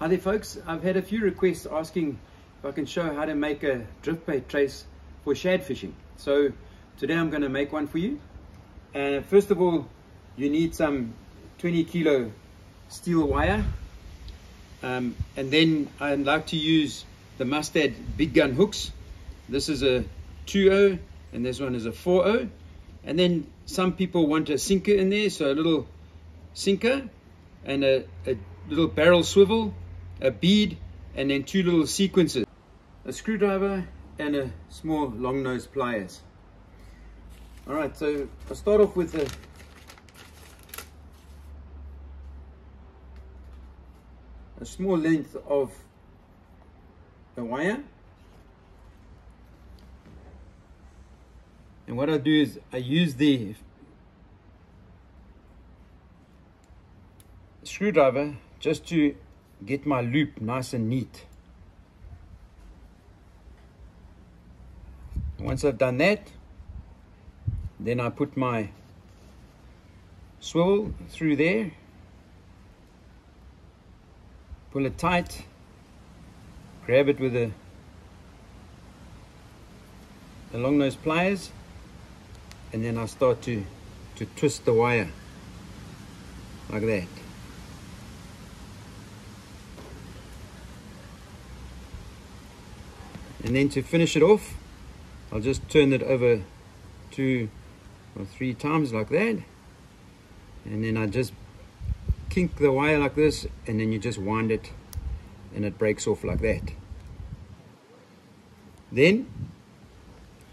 Hi there folks, I've had a few requests asking if I can show how to make a drift bait trace for shad fishing. So today I'm going to make one for you. First of all, you need some 20 kilo steel wire, and then I'd like to use the Mustad big gun hooks. This is a 2.0 and this one is a 4.0, and then some people want a sinker in there, so a little sinker and a little barrel swivel, a bead, and then two little sequences, a screwdriver and a small long nose pliers. Alright, so I'll start off with a small length of the wire, and what I do is I use the screwdriver just to get my loop nice and neat. Once I've done that, then I put my swivel through there, pull it tight, grab it with the long nose pliers, and then I start to twist the wire like that. And then to finish it off, I'll just turn it over 2 or 3 times like that, and then I just kink the wire like this, and then you just wind it and it breaks off like that. Then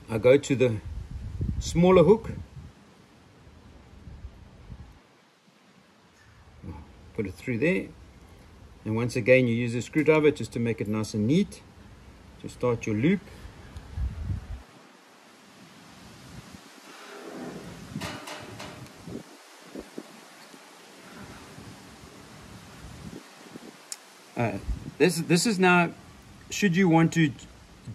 I go to the smaller hook, put it through there, and once again you use a screwdriver just to make it nice and neat to start your loop. This is now, should you want to,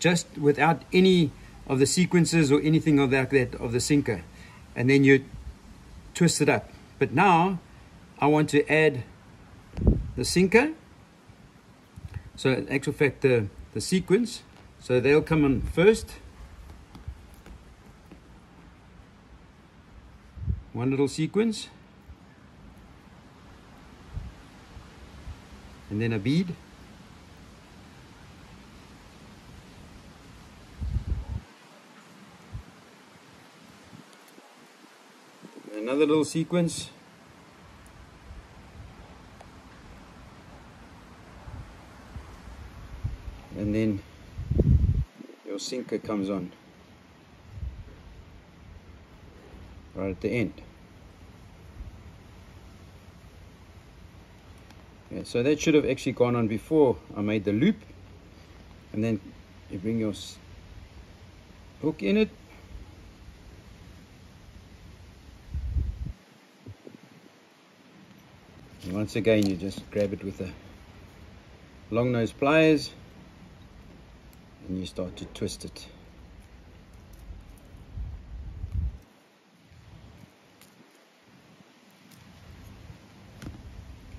just without any of the sequences or anything of that of the sinker, and then you twist it up. But now I want to add the sinker, so in actual fact the sequence, so they'll come on first. One little sequence, and then a bead, another little sequence, and then your sinker comes on right at the end. Okay, so that should have actually gone on before I made the loop, and then you bring your hook in it, and once again you just grab it with the long nose pliers and you start to twist it.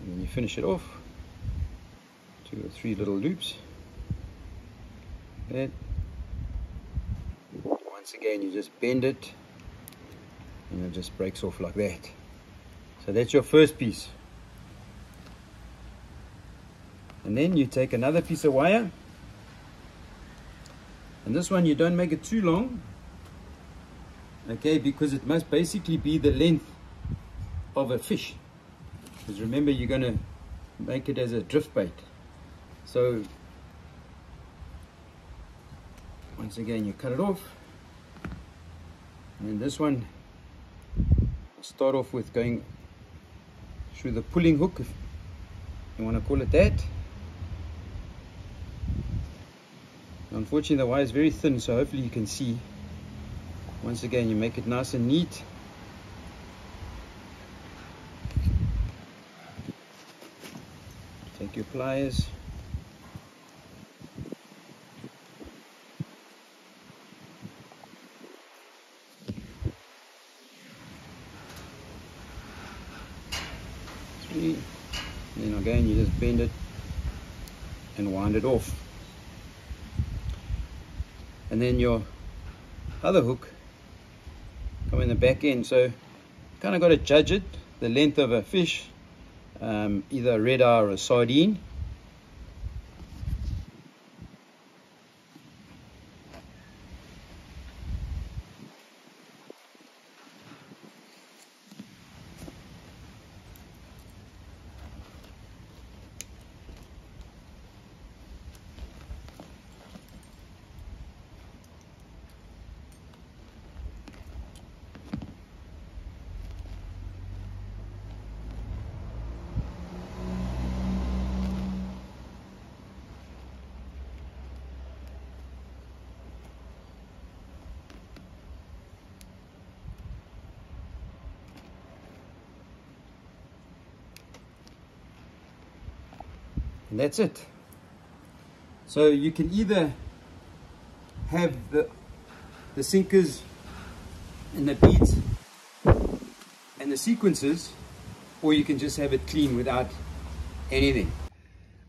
And then you finish it off, 2 or 3 little loops. That. Once again you just bend it and it just breaks off like that. So that's your first piece. And then you take another piece of wire, and this one you don't make it too long, okay, because it must basically be the length of a fish, because remember you're going to make it as a drift bait. So once again you cut it off, and this one I'll start off with going through the pulling hook, if you want to call it that. Unfortunately the wire is very thin, so hopefully you can see. Once again you make it nice and neat. Take your pliers, three, and then again you just bend it and wind it off. And then your other hook come in the back end. So kind of got to judge it, the length of a fish, either a red eye or a sardine. And that's it. So you can either have the sinkers and the beads and the sequences, or you can just have it clean without anything.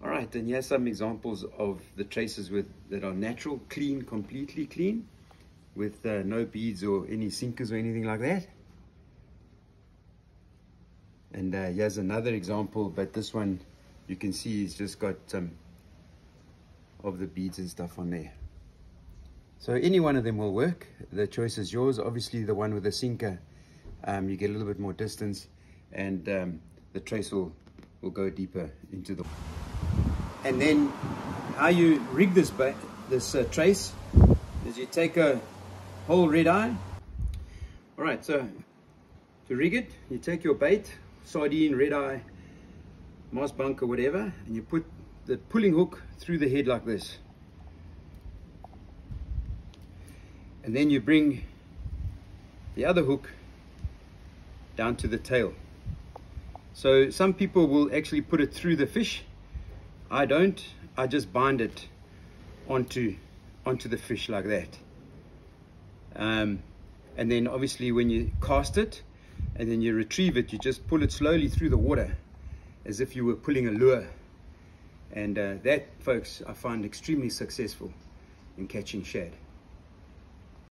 All right, and here's some examples of the traces that are natural, clean, completely clean, with no beads or any sinkers or anything like that. And here's another example, but this one you can see it's just got some of the beads and stuff on there. So any one of them will work. The choice is yours. Obviously the one with the sinker, you get a little bit more distance, and the trace will go deeper into the... And then how you rig this trace is you take a whole red eye. All right, so to rig it, you take your bait, sardine, red eye, Mars bunker, whatever, and you put the pulling hook through the head like this. And then you bring the other hook down to the tail. So some people will actually put it through the fish. I don't. I just bind it onto the fish like that. And then obviously when you cast it and then you retrieve it, you just pull it slowly through the water as if you were pulling a lure. And that, folks, I find extremely successful in catching shad.